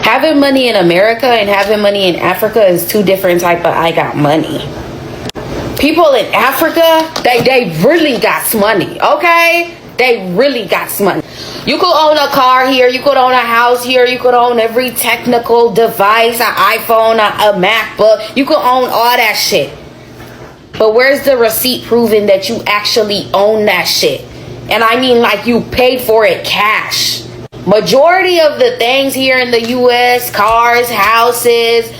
Having money in America and having money in Africa is two different type of I got money. People in Africa, they really got money, okay? They really got money. You could own a car here, you could own a house here, you could own every technical device, an iPhone, a MacBook, you could own all that shit. But where's the receipt proving that you actually own that shit? And I mean like you paid for it cash. Majority of the things here in the US, cars, houses,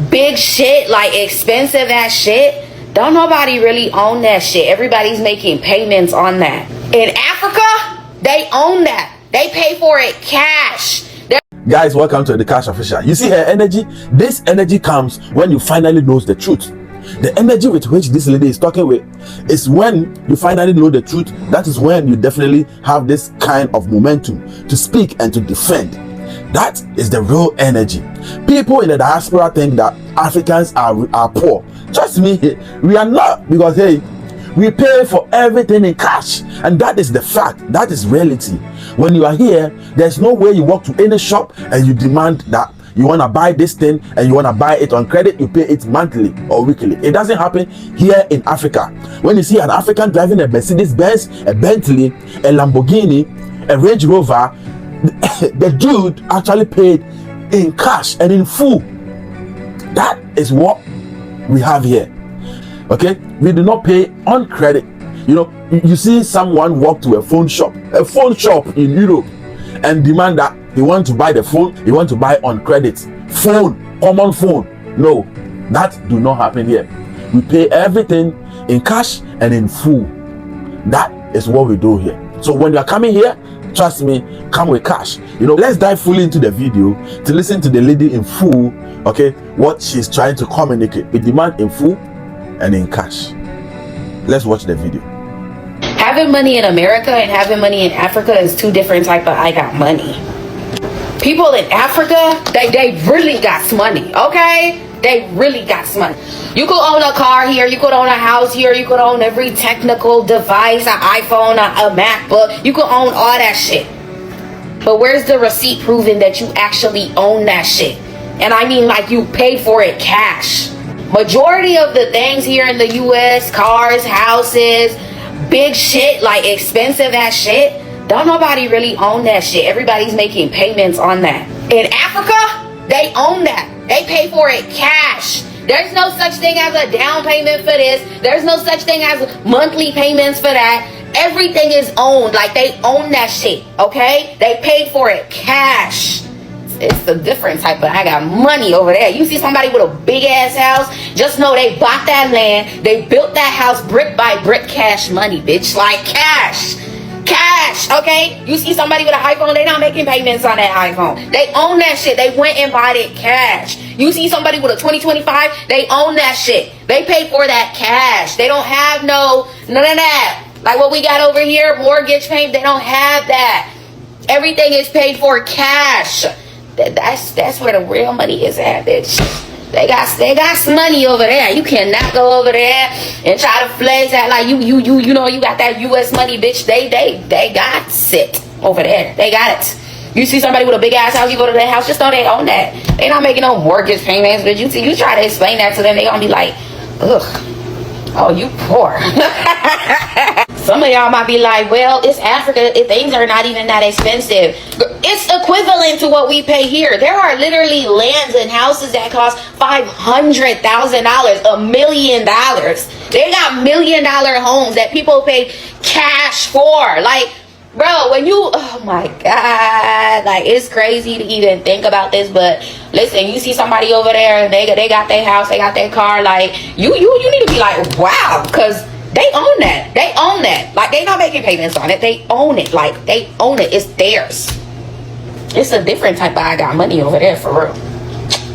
big shit, like expensive ass shit, don't nobody really own that shit. Everybody's making payments on that. In Africa, they own that. They pay for it cash. Guys, welcome to the Cash Official. You see her energy? This energy comes when you finally knows the truth. The energy with which this lady is talking with is when you finally know the truth. That is when you definitely have this kind of momentum to speak and to defend. That is the real energy. People in the diaspora think that Africans are poor. Trust me, we are not, because hey, we pay for everything in cash, and that is the fact. That is reality. When you are here, there's no way you walk to any shop and you demand that you want to buy this thing and you want to buy it on credit, you pay it monthly or weekly. It doesn't happen here in Africa. When you see an African driving a Mercedes-Benz, a Bentley, a Lamborghini, a Range Rover, the dude actually paid in cash and in full. That is what we have here. Okay, we do not pay on credit. You know, you see someone walk to a phone shop in Europe and demand that he want to buy the phone, he want to buy on credit. Phone, common phone. No, that do not happen here. We pay everything in cash and in full. That is what we do here. So when you are coming here, trust me, come with cash. You know, let's dive fully into the video to listen to the lady in full, okay, what she's trying to communicate. We demand in full and in cash. Let's watch the video. Having money in America and having money in Africa is two different type of I got money. People in Africa, they really got money, okay? They really got money. You could own a car here, you could own a house here, you could own every technical device, an iPhone, a MacBook, you could own all that shit. But where's the receipt proving that you actually own that shit? And I mean like you paid for it cash. Majority of the things here in the US, cars, houses, big shit, like expensive ass shit, don't nobody really own that shit. Everybody's making payments on that. In Africa, they own that. They pay for it cash. There's no such thing as a down payment for this. There's no such thing as monthly payments for that. Everything is owned. Like they own that shit, okay? They pay for it cash. It's a different type of I got money over there. You see somebody with a big ass house, just know they bought that land, they built that house brick by brick, cash money, bitch. Like cash, okay? You see somebody with an iPhone, they not making payments on that iPhone. They own that shit. They went and bought it cash. You see somebody with a 2025, they own that shit. They pay for that cash. They don't have none of that. Like what we got over here, mortgage payment, they don't have that. Everything is paid for cash. That's where the real money is at, bitch. They got some money over there. You cannot go over there and try to flex that like you know you got that US money, bitch. They got it over there. They got it. You see somebody with a big ass house, you go to their house, just know they own that. They not making no mortgage payments, but you try to explain that to them, they gonna be like, ugh, oh, you poor. Some of y'all might be like, well, it's Africa, things are not even that expensive. It's equivalent to what we pay here. There are literally lands and houses that cost $500,000, $1 million. They got $1 million homes that people pay cash for. Like, bro, when you, oh my God, like it's crazy to even think about this. But listen, you see somebody over there and they got their house, they got their car, like you need to be like, wow, because they own that. They own that. Like they not making payments on it. They own it. Like they own it. It's theirs. It's a different type of I got money over there for real.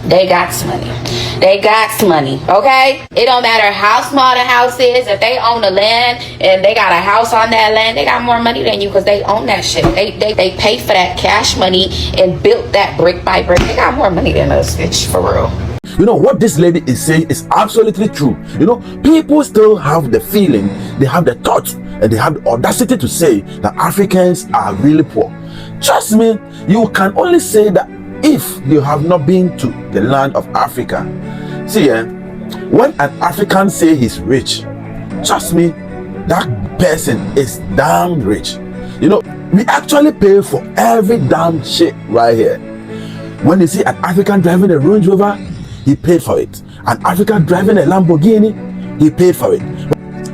They got money. They got money, okay? It don't matter how small the house is. If they own the land and they got a house on that land, they got more money than you because they own that shit. They paid for that cash money and built that brick by brick. They got more money than us, bitch, for real. You know what this lady is saying is absolutely true. You know, people still have the feeling, they have the thought, and they have the audacity to say that Africans are really poor. Trust me, you can only say that if you have not been to the land of Africa, see, when an African say he's rich, trust me, that person is damn rich. You know, we actually pay for every damn shit right here. When you see an African driving a Range Rover, he paid for it. An African driving a Lamborghini, he paid for it.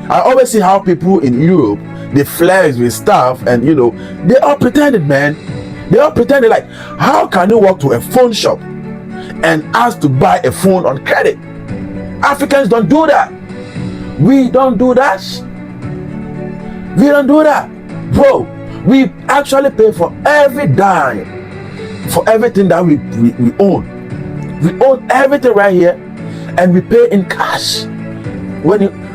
I always see how people in Europe, they flex with stuff, and you know, they all pretended, man. They all pretended. Like, how can you walk to a phone shop and ask to buy a phone on credit? Africans don't do that. We don't do that. We don't do that, bro. We actually pay for every dime, for everything that we own. We own everything right here, and we pay in cash.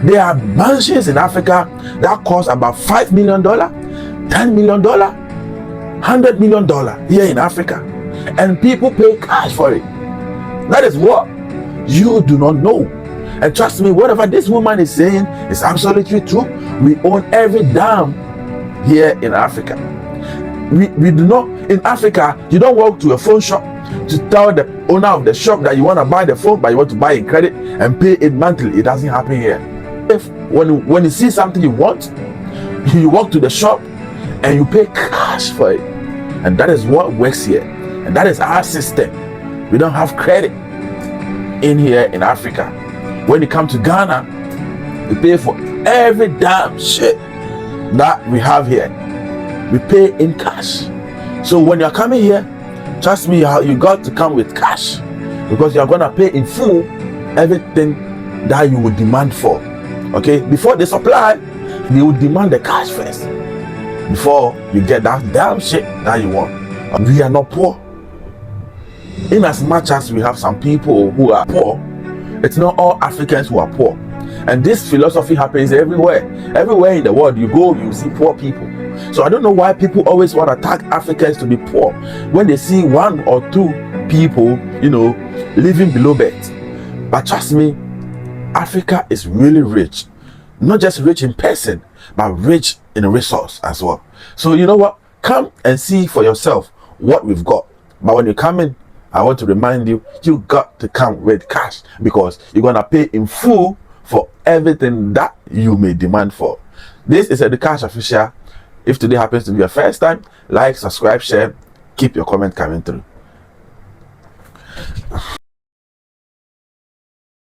There are mansions in Africa that cost about $5 million, $10 million, $100 million here in Africa, and people pay cash for it. That is what you do not know. And trust me, whatever this woman is saying is absolutely true. We own every dime here in Africa. We do not, in Africa, you don't walk to a phone shop to tell the owner of the shop that you want to buy the phone, but you want to buy in credit and pay it monthly. It doesn't happen here. If when you see something you want, you walk to the shop and you pay cash for it. And that is what works here. And that is our system. We don't have credit in here in Africa. When you come to Ghana, we pay for every damn shit that we have here. We pay in cash. So when you're coming here, trust me, you got to come with cash, because you're gonna pay in full everything that you would demand for. Okay, before they supply, they would demand the cash first before you get that damn shit that you want. And we are not poor. In as much as we have some people who are poor, it's not all Africans who are poor. And this philosophy happens everywhere. Everywhere in the world you go, you see poor people. So I don't know why people always want to attack Africans to be poor when they see one or two people, you know, living below bed. But trust me, Africa is really rich. Not just rich in person, but rich in resource as well. So you know what? Come and see for yourself what we've got. But when you come in, I want to remind you, you got to come with cash, because you're going to pay in full for everything that you may demand for. This is Educash Official. If today happens to be your first time, like, subscribe, share, keep your comment coming through.